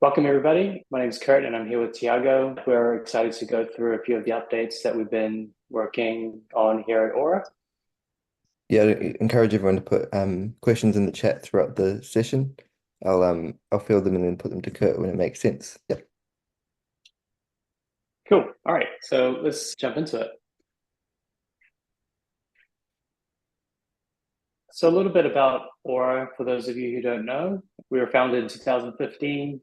Welcome, everybody. My name is Kurt, and I'm here with Tiago. We're excited to go through a few of the updates that we've been working on here at Orah. Yeah, I encourage everyone to put questions in the chat throughout the session. I'll field them and then put them to Kurt when it makes sense. Yeah. Cool. All right, so let's jump into it. So a little bit about Orah, for those of you who don't know. We were founded in 2015,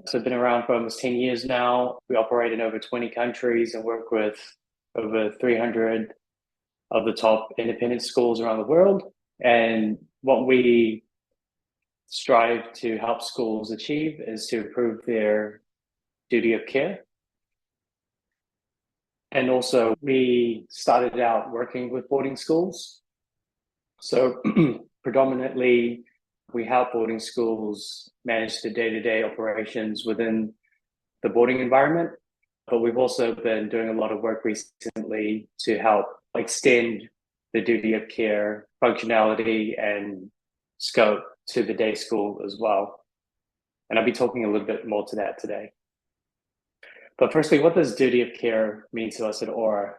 so been around for almost 10 years now. We operate in over 20 countries and work with over 300 of the top independent schools around the world. And what we strive to help schools achieve is to improve their duty of care. And also, we started out working with boarding schools. So, predominantly, we help boarding schools manage the day-to-day operations within the boarding environment. But we've also been doing a lot of work recently to help extend the duty of care functionality and scope to the day school as well. And I'll be talking a little bit more to that today. But firstly, what does duty of care mean to us at Orah?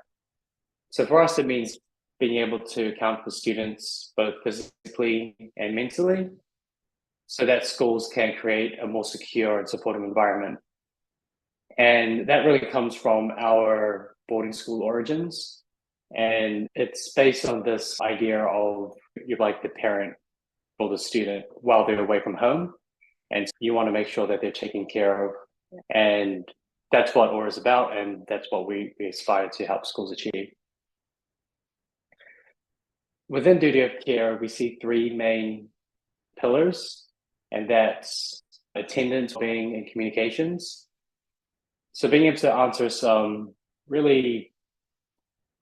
So for us, it means being able to account for students both physically and mentally so that schools can create a more secure and supportive environment. And that really comes from our boarding school origins. And it's based on this idea of you're like the parent for the student while they're away from home. And you want to make sure that they're taken care of. And that's what Orah is about, and that's what we aspire to help schools achieve. Within duty of care, we see three main pillars, and that's attendance, being, and communications. So being able to answer some really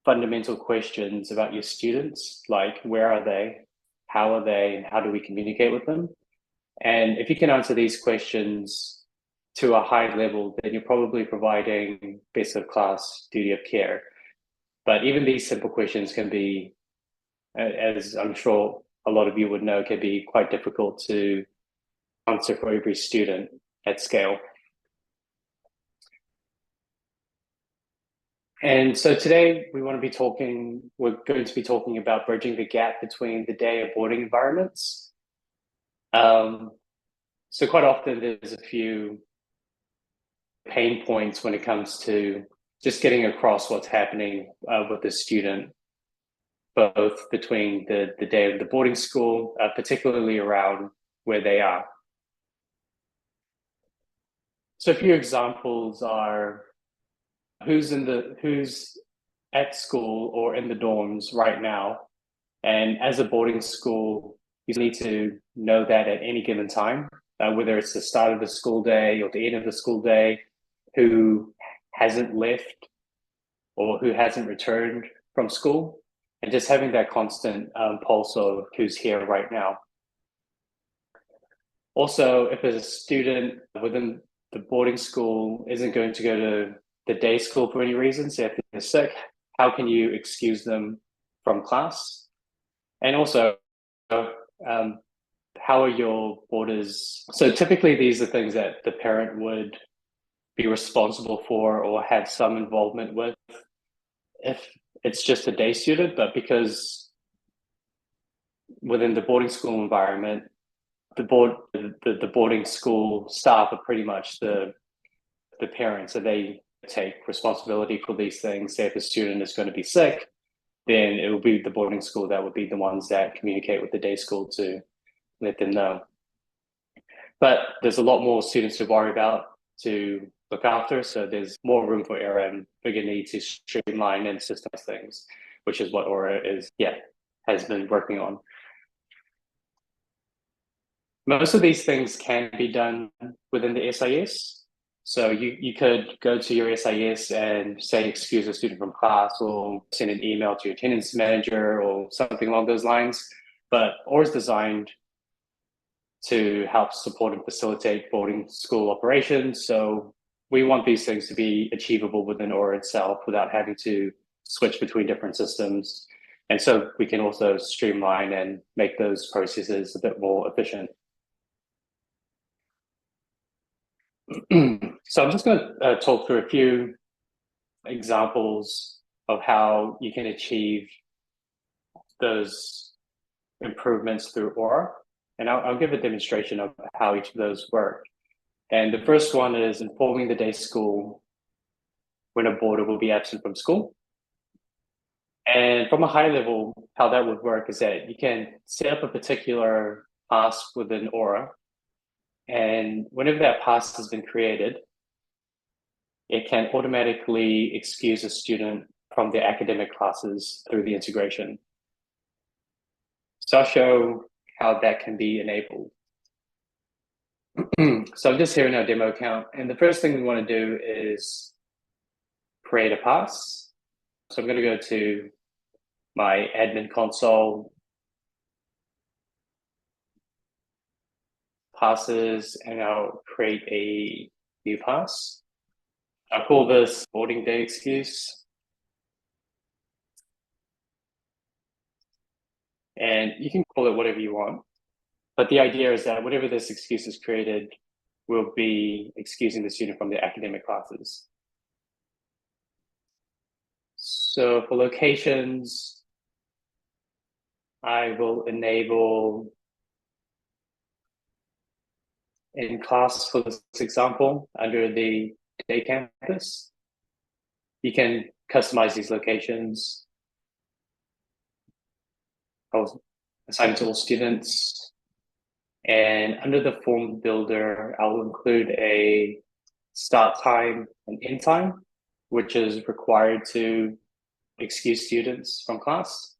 fundamental questions about your students, like where are they, how are they, and how do we communicate with them? And if you can answer these questions to a high level, then you're probably providing best of class duty of care. But even these simple questions can be, as I'm sure a lot of you would know, can be quite difficult to answer for every student at scale. And so today we're going to be talking about bridging the gap between the day and boarding environments. So quite often there's a few pain points when it comes to just getting across what's happening with the student, both between the day of the boarding school, particularly around where they are. So a few examples are who's at school or in the dorms right now. And as a boarding school, you need to know that at any given time, whether it's the start of the school day or the end of the school day, who hasn't left or who hasn't returned from school, and just having that constant pulse of who's here right now. Also, if there's a student within the boarding school isn't going to go to the day school for any reason, say if they're sick, how can you excuse them from class? And also, how are your boarders? So typically these are things that the parent would be responsible for or have some involvement with if it's just a day student, but because within the boarding school environment, the boarding school staff are pretty much the parents, and they take responsibility for these things. Say if a student is going to be sick, then it will be the boarding school that would be the ones that communicate with the day school to let them know. But there's a lot more students to worry about, to look after, so there's more room for error and bigger need to streamline and systemize things, which is what Orah has been working on. Most of these things can be done within the SIS. So you could go to your SIS and say, excuse a student from class, or send an email to your attendance manager or something along those lines. But Orah is designed to help support and facilitate boarding school operations. So we want these things to be achievable within Orah itself without having to switch between different systems. And so we can also streamline and make those processes a bit more efficient. So I'm just going to talk through a few examples of how you can achieve those improvements through Orah. And I'll give a demonstration of how each of those work. And the first one is informing the day school when a boarder will be absent from school. And from a high level, how that would work is that you can set up a particular pass within Orah. And whenever that pass has been created, it can automatically excuse a student from their academic classes through the integration. So I'll show how that can be enabled. So I'm just here in our demo account, and the first thing we want to do is create a pass. So I'm going to go to my admin console, passes, and I'll create a new pass. I'll call this boarding day excuse. And you can call it whatever you want. But the idea is that whatever this excuse is created will be excusing the student from their academic classes. So for locations, I will enable in class for this example under the day campus. You can customize these locations. I'll assign to all students. And under the form builder, I'll include a start time and end time, which is required to excuse students from class.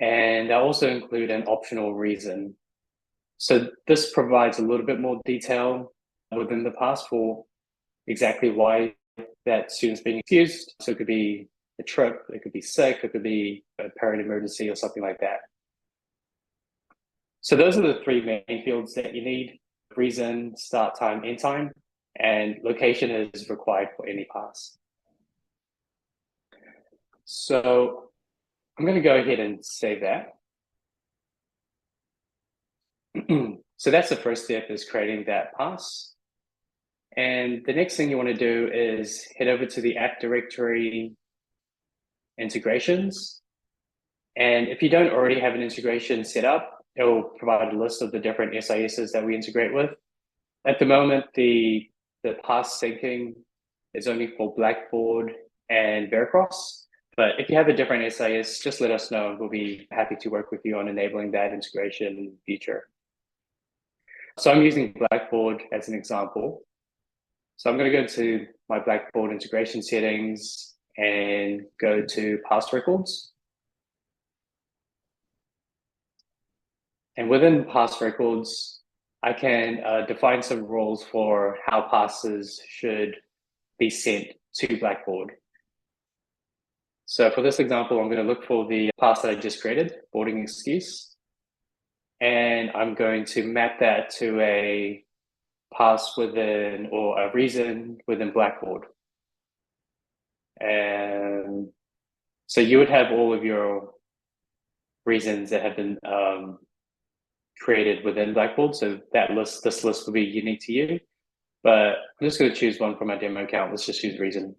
And I'll also include an optional reason. So this provides a little bit more detail within the pass for exactly why that student's being excused. So it could be a trip, it could be sick, it could be a parent emergency or something like that. So those are the three main fields that you need: reason, start time, end time, and location is required for any pass. So I'm going to go ahead and save that. So that's the first step, is creating that pass. And the next thing you want to do is head over to the app directory integrations. And if you don't already have an integration set up, it will provide a list of the different SISs that we integrate with. At the moment, the pass syncing is only for Blackbaud and Veracross. But if you have a different SIS, just let us know and we'll be happy to work with you on enabling that integration in the future. So I'm using Blackbaud as an example. So I'm going to go to my Blackbaud integration settings and go to pass records. And within pass records, I can define some rules for how passes should be sent to Blackbaud. So for this example, I'm going to look for the pass that I just created, boarding excuse. And I'm going to map that to a pass within, or a reason within Blackbaud. And so you would have all of your reasons that have been created within Blackbaud. So that list, this list will be unique to you. But I'm just going to choose one for my demo account. Let's just use reason.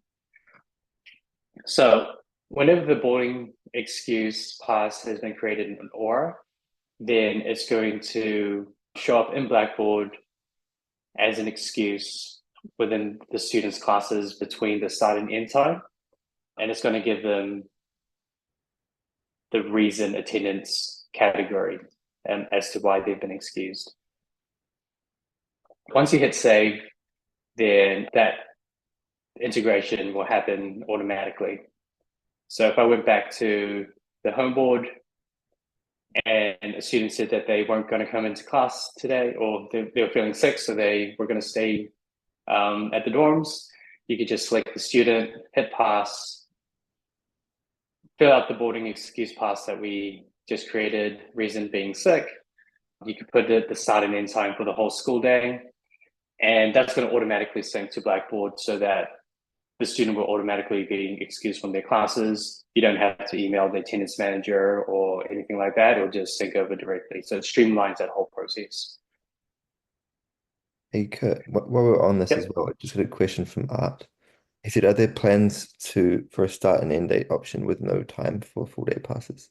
So whenever the boarding excuse pass has been created in Orah, then it's going to show up in Blackbaud as an excuse within the students' classes between the start and end time. And it's going to give them the reason attendance category as to why they've been excused. Once you hit save, then that integration will happen automatically. So if I went back to the home board and a student said that they weren't going to come into class today, or they were feeling sick, so they were going to stay at the dorms, you could just select the student, hit pass, fill out the boarding excuse pass that we just created, reason being sick. You could put the start and end time for the whole school day, and that's going to automatically sync to Blackbaud so that the student will automatically be excused from their classes. You don't have to email the attendance manager or anything like that. It'll just sync over directly. So it streamlines that whole process. Hey Kurt, while we're on this as Yep. well, I just got a question from Art. He said, are there plans for a start and end date option with no time for full day passes?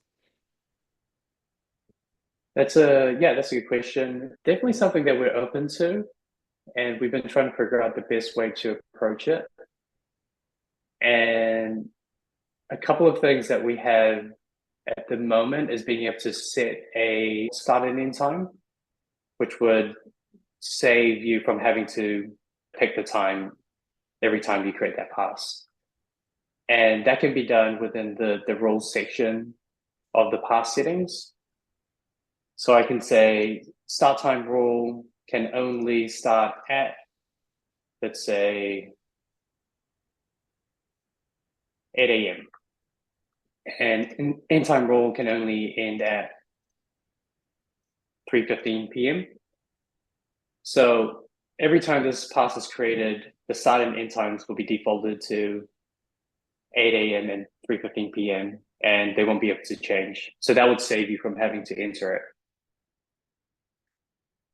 That's a good question. Definitely something that we're open to, and we've been trying to figure out the best way to approach it. And a couple of things that we have at the moment is being able to set a start and end time, which would save you from having to pick the time every time you create that pass. And that can be done within the rules section of the pass settings. So I can say start time rule can only start at, let's say, 8 a.m. And end time rule can only end at 3:15 p.m. So every time this pass is created, the start and end times will be defaulted to 8 a.m. and 3:15 p.m. and they won't be able to change. So that would save you from having to enter it.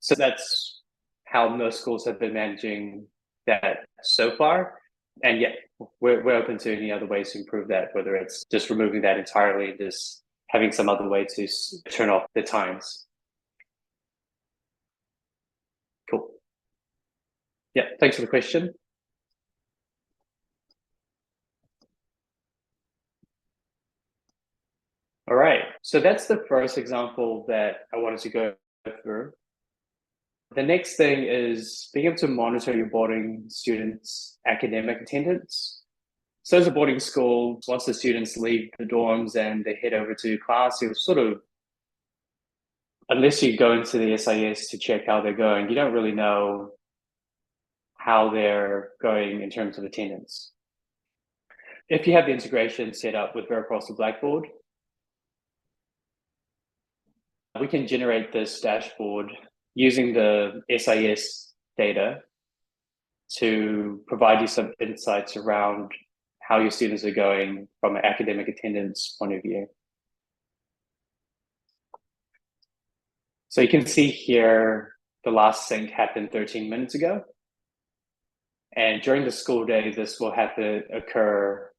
So that's how most schools have been managing that so far. And yeah, we're open to any other ways to improve that, whether it's just removing that entirely, just having some other way to turn off the times. Cool. Yeah, thanks for the question. All right, so that's the first example that I wanted to go through. The next thing is being able to monitor your boarding students' academic attendance. So as a boarding school, once the students leave the dorms and they head over to class, you're sort of, unless you go into the SIS to check how they're going, you don't really know how they're going in terms of attendance. If you have the integration set up with Veracross or Blackbaud, we can generate this dashboard using the SIS data to provide you some insights around how your students are going from an academic attendance point of view. So you can see here, the last sync happened 13 minutes ago. And during the school day, this will have to occur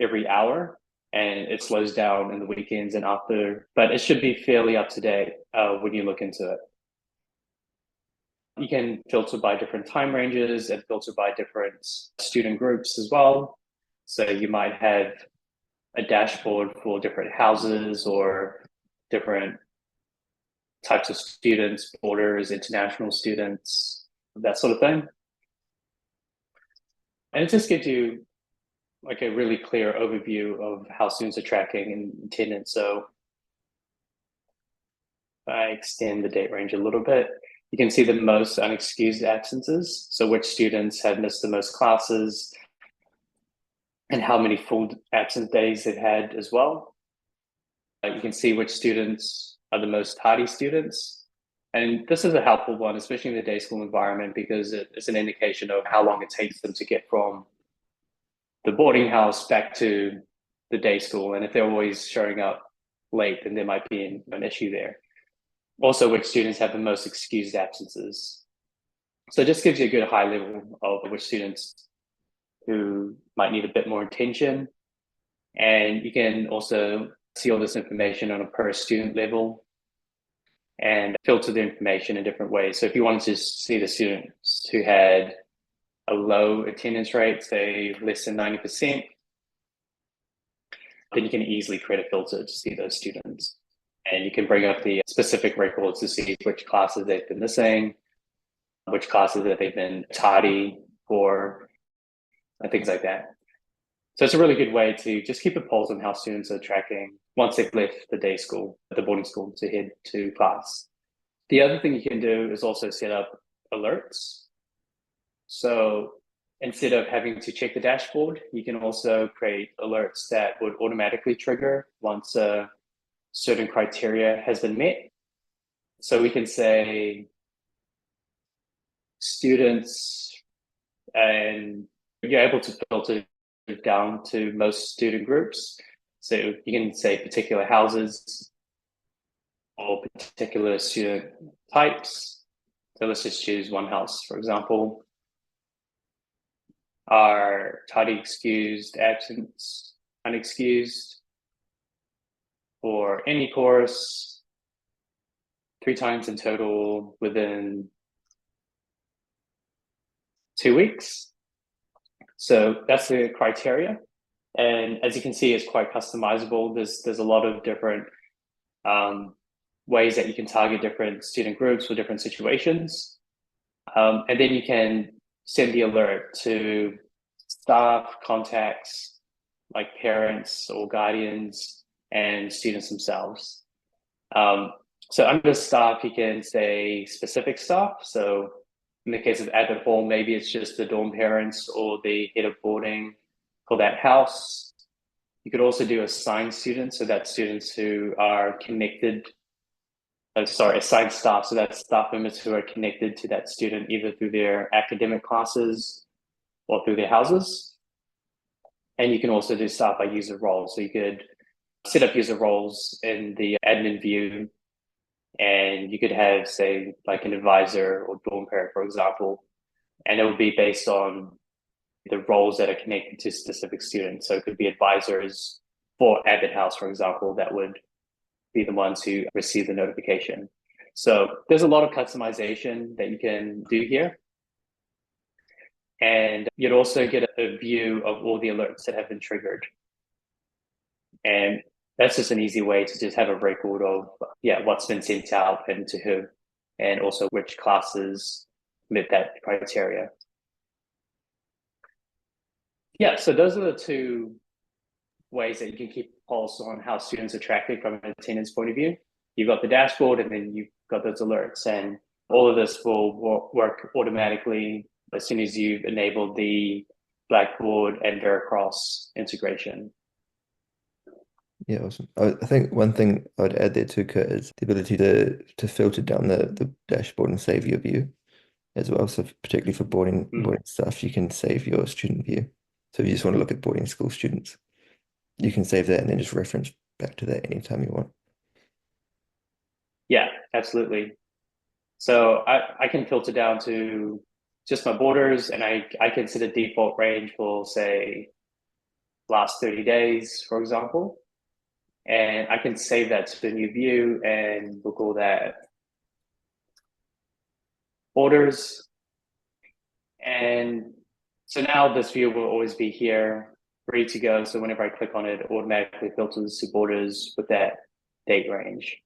every hour, and it slows down in the weekends and after, but it should be fairly up to date when you look into it. You can filter by different time ranges and filter by different student groups as well. So you might have a dashboard for different houses or different types of students, boarders, international students, that sort of thing. And it just gives you like a really clear overview of how students are tracking in attendance. So if I extend the date range a little bit, you can see the most unexcused absences. So which students have missed the most classes and how many full absence days they've had as well. You can see which students are the most tardy students. And this is a helpful one, especially in the day school environment, because it's an indication of how long it takes them to get from the boarding house back to the day school. And if they're always showing up late, then there might be an issue there. Also, which students have the most excused absences. So it just gives you a good high level of which students who might need a bit more attention. And you can also see all this information on a per student level and filter the information in different ways. So if you wanted to see the students who had a low attendance rate, say less than 90%, then you can easily create a filter to see those students. And you can bring up the specific records to see which classes they've been missing, which classes that they've been tardy for, and things like that. So it's a really good way to just keep a pulse on how students are tracking once they've left the day school, the boarding school, to head to class. The other thing you can do is also set up alerts. So instead of having to check the dashboard, you can also create alerts that would automatically trigger once a certain criteria has been met. So we can say students, and you're able to filter down to most student groups. So you can say particular houses or particular student types. So let's just choose one house, for example. Are tardy excused, absence unexcused for any course 3 times in total within 2 weeks. So that's the criteria. And as you can see, it's quite customizable. There's a lot of different ways that you can target different student groups for different situations. And then you can send the alert to staff, contacts, like parents or guardians, and students themselves. So under staff, you can say specific staff. So in the case of Abbott Hall, maybe it's just the dorm parents or the head of boarding for that house. You could also do assigned students, so that's students who are connected. Assigned staff, so that's staff members who are connected to that student either through their academic classes or through their houses. And you can also do staff by user roles. So you could set up user roles in the admin view, and you could have, say, like an advisor or dorm parent, for example, and it would be based on the roles that are connected to specific students. So it could be advisors for Abbott House, for example, that would be the ones who receive the notification. So there's a lot of customization that you can do here. And you'd also get a view of all the alerts that have been triggered. And that's just an easy way to just have a record of what's been sent out and to who, and also which classes met that criteria. Yeah, so those are the 2 ways that you can keep a pulse on how students are tracking from an attendance point of view. You've got the dashboard, and then you've got those alerts, and all of this will work automatically as soon as you've enabled the Blackbaud and Veracross integration. Yeah, awesome. I think one thing I'd add there too, Kurt, is the ability to filter down the dashboard and save your view as well. So particularly for boarding stuff, you can save your student view. So if you just want to look at boarding school students, you can save that and then just reference back to that anytime you want. Yeah, absolutely. So I can filter down to just my boarders, and I can set a default range for, say, last 30 days, for example. And I can save that to the new view, and we'll call that boarders. And so now this view will always be here, ready to go. So whenever I click on it, it automatically filters to borders with that date range.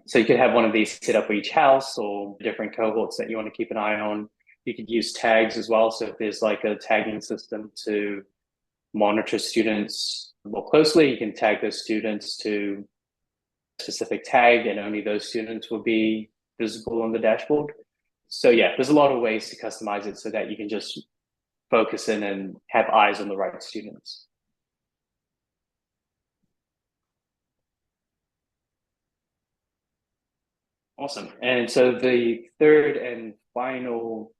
So you could have one of these set up for each house or different cohorts that you want to keep an eye on. You could use tags as well. So if there's like a tagging system to monitor students more closely, you can tag those students to a specific tag, and only those students will be visible on the dashboard. So yeah, there's a lot of ways to customize it so that you can just focus in and have eyes on the right students. Awesome. And so the third and final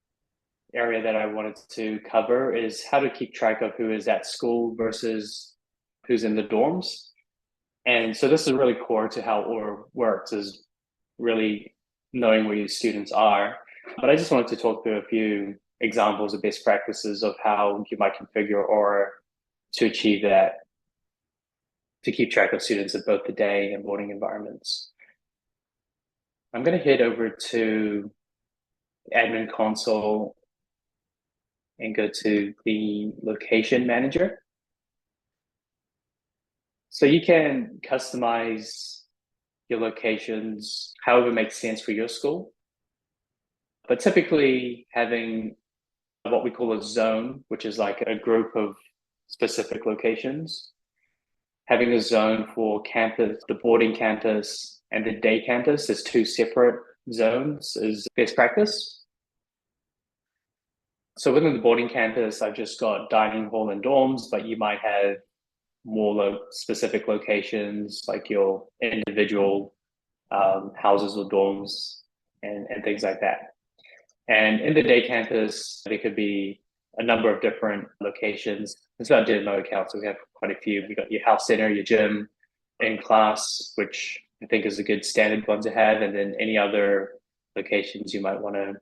area that I wanted to cover is how to keep track of who is at school versus who's in the dorms. And so this is really core to how Orah works, is really knowing where your students are. But I just wanted to talk through a few examples of best practices of how you might configure Orah to achieve that, to keep track of students at both the day and boarding environments. I'm going to head over to the admin console and go to the location manager. So you can customize your locations however makes sense for your school. But typically having what we call a zone, which is like a group of specific locations, having a zone for campus, the boarding campus and the day campus as 2 separate zones is best practice. So within the boarding campus, I've just got dining hall and dorms, but you might have more specific locations like your individual houses or dorms and things like that. And in the day campus, there could be a number of different locations. It's not demo account, so we have quite a few. We got your health center, your gym, in class, which I think is a good standard one to have, and then any other locations you might want to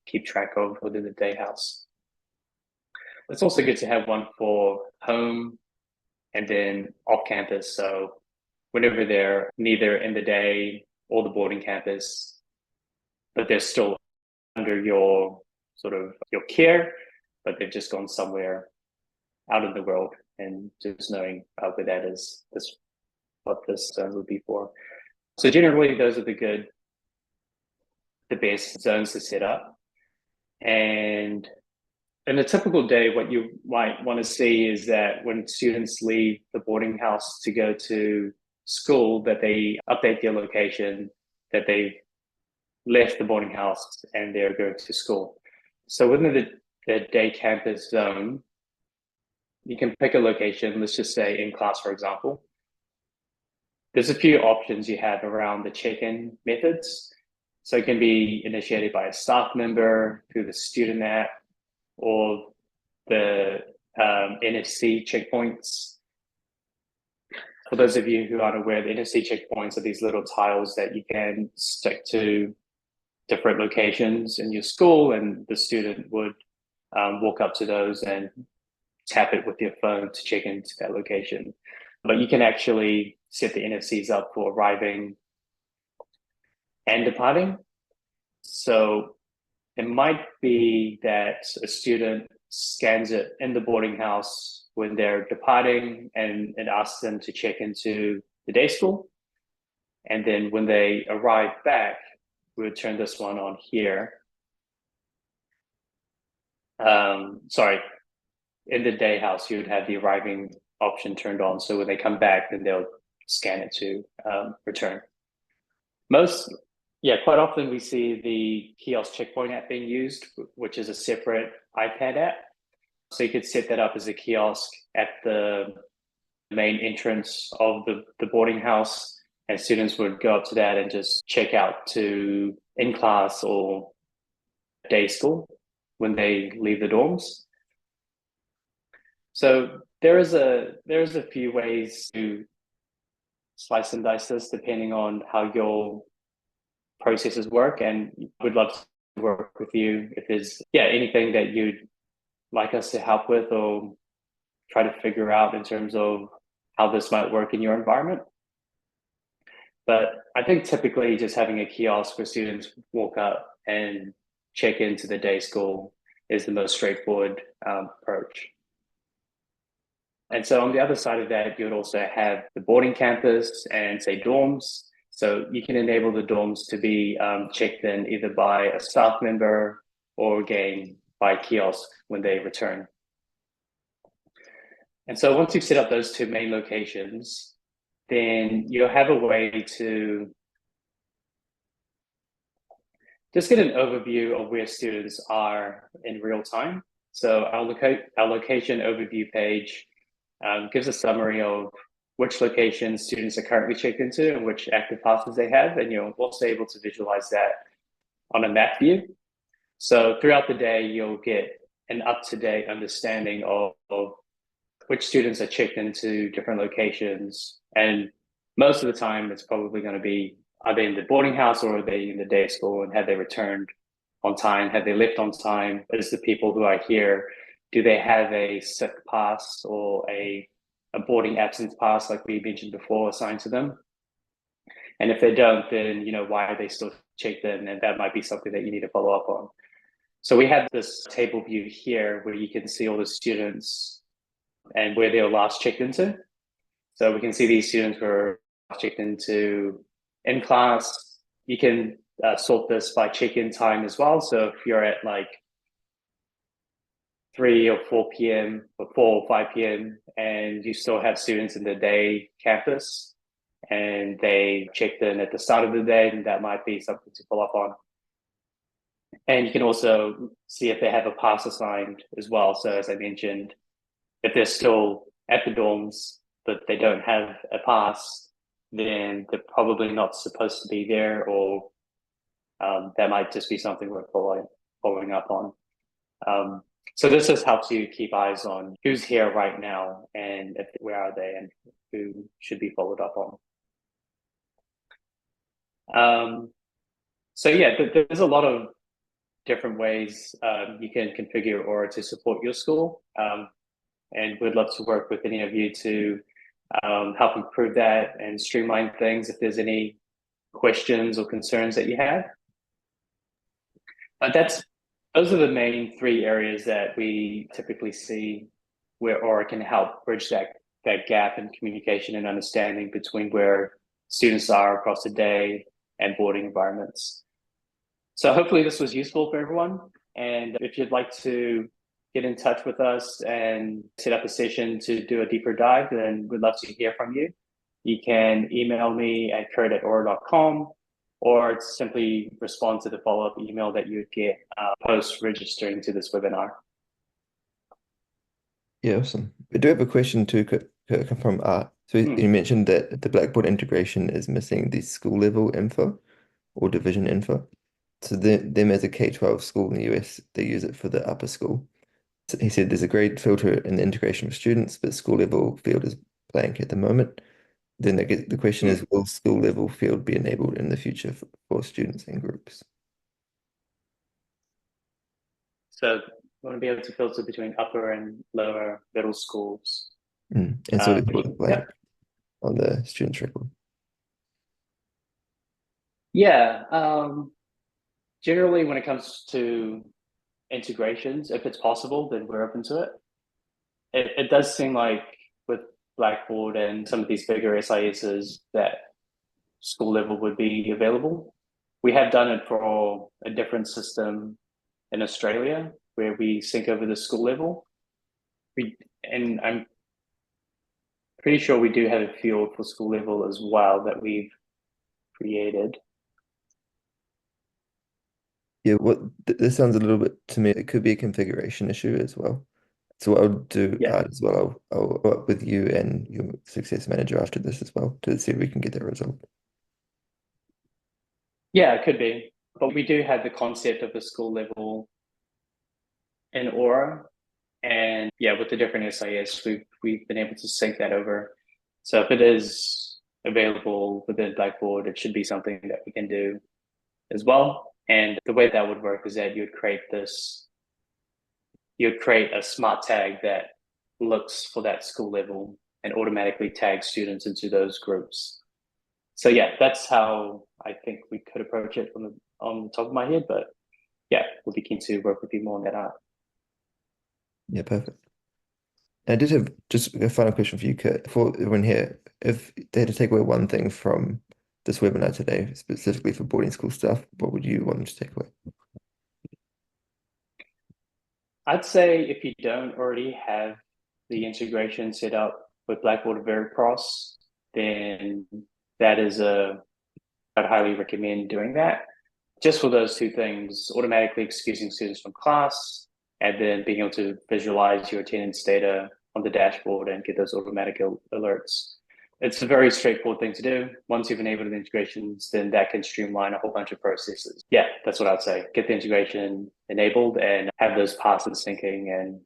keep track of within the day house. It's also good to have one for home and then off campus. So whenever they're neither in the day or the boarding campus, but they're still under your sort of your care, but they've just gone somewhere out in the world, and just knowing where that is, this what this zone would be for. So generally, those are the best zones to set up. And in a typical day, what you might want to see is that when students leave the boarding house to go to school, that they update their location, that they've left the boarding house and they're going to school. So within the day campus zone, you can pick a location, let's just say in class, for example. There's a few options you have around the check-in methods. So it can be initiated by a staff member through the student app or the NFC checkpoints. For those of you who aren't aware, the NFC checkpoints are these little tiles that you can stick to different locations in your school, and the student would walk up to those and tap it with your phone to check into that location. But you can actually set the NFCs up for arriving and departing. So it might be that a student scans it in the boarding house when they're departing, and it asks them to check into the day school. And then when they arrive back, we'll turn this one on here. Sorry, in the day house, you would have the arriving option turned on. So when they come back, then they'll scan it to return. Quite often we see the kiosk checkpoint app being used, which is a separate iPad app. So you could set that up as a kiosk at the main entrance of the boarding house, and students would go up to that and just check out to in class or day school when they leave the dorms. So there is a few ways to slice and dice this depending on how your processes work, and we'd love to work with you if there's anything that you'd like us to help with or try to figure out in terms of how this might work in your environment. But I think typically just having a kiosk where students walk up and check into the day school is the most straightforward approach. And so on the other side of that, you would also have the boarding campus and say dorms. So you can enable the dorms to be checked in either by a staff member or again by kiosk when they return. And so once you've set up those two main locations, then you'll have a way to just get an overview of where students are in real time. So our location overview page gives a summary of which locations students are currently checked into and which active passes they have. And you're also able to visualize that on a map view. So throughout the day, you'll get an up-to-date understanding of which students are checked into different locations. And most of the time, it's probably going to be, are they in the boarding house or are they in the day school, and have they returned on time? Have they left on time? Is the people who are here, do they have a sick pass or a boarding absence pass, like we mentioned before, assigned to them? And if they don't, then why are they still checked in? And that might be something that you need to follow up on. So we have this table view here where you can see all the students and where they were last checked into. So we can see these students were checked into in class. You can sort this by check-in time as well. So if you're at like 3 or 4 p.m. or 4 or 5 p.m. and you still have students in the day campus and they checked in at the start of the day, then that might be something to follow up on. And you can also see if they have a pass assigned as well. So as I mentioned, if they're still at the dorms, but they don't have a pass, then they're probably not supposed to be there, or that might just be something we're following up on. So this just helps you keep eyes on who's here right now and where are they and who should be followed up on. So yeah, there's a lot of different ways you can configure Aura to support your school. And we'd love to work with any of you to help improve that and streamline things if there's any questions or concerns that you have. But those are the main three areas that we typically see where Aura can help bridge that gap in communication and understanding between where students are across the day and boarding environments. So hopefully this was useful for everyone. And if you'd like to get in touch with us and set up a session to do a deeper dive, then we'd love to hear from you. You can email me at kurt@orah.com or simply respond to the follow-up email that you'd get post registering to this webinar. Yeah, awesome. We do have a question too, Kurt, from Art. So you mentioned that the Blackboard integration is missing the school level info or division info. So them as a K-12 school in the US, they use it for the upper school. So he said there's a grade filter in the integration of students, but school level field is blank at the moment. Then the question is, will school level field be enabled in the future for students and groups? So we want to be able to filter between upper and lower middle schools. And so it was blank on the student's record. Yeah. Generally, when it comes to integrations, if it's possible, then we're open to it. It does seem like with Blackboard and some of these bigger SISs that school level would be available. We have done it for a different system in Australia where we sync over the school level. And I'm pretty sure we do have a field for school level as well that we've created. Yeah, this sounds a little bit to me, it could be a configuration issue as well. So what I'll do as well, I'll work with you and your success manager after this as well to see if we can get that result. Yeah, it could be. But we do have the concept of the school level in Orah. And yeah, with the different SIS, we've been able to sync that over. So if it is available within Blackboard, it should be something that we can do as well. And the way that would work is that you'd create a smart tag that looks for that school level and automatically tags students into those groups. So yeah, that's how I think we could approach it on the top of my head. But yeah, we'll be keen to work with you more on that art. Yeah, perfect. I did have just a final question for you, Kurt. For everyone here, if they had to take away one thing from this webinar today, specifically for boarding school stuff, what would you want them to take away? I'd say if you don't already have the integration set up with Blackboard Veracross, then I'd highly recommend doing that. Just for those two things, automatically excusing students from class, and then being able to visualize your attendance data on the dashboard and get those automatic alerts. It's a very straightforward thing to do. Once you've enabled the integrations, then that can streamline a whole bunch of processes. Yeah, that's what I'd say. Get the integration enabled and have those passes syncing and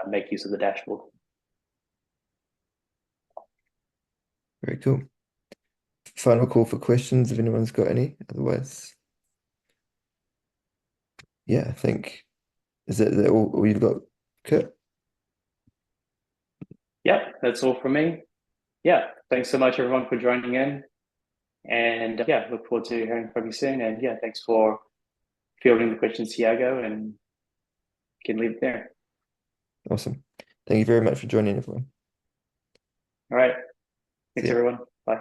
make use of the dashboard. Very cool. Final call for questions if anyone's got any. Otherwise, yeah, I think is that all you've got, Kurt? Yeah, that's all from me. Yeah, thanks so much everyone for joining in. And yeah, look forward to hearing from you soon. And yeah, thanks for fielding the questions, Tiago, and you can leave it there. Awesome. Thank you very much for joining, everyone. All right. Thanks, everyone. Bye.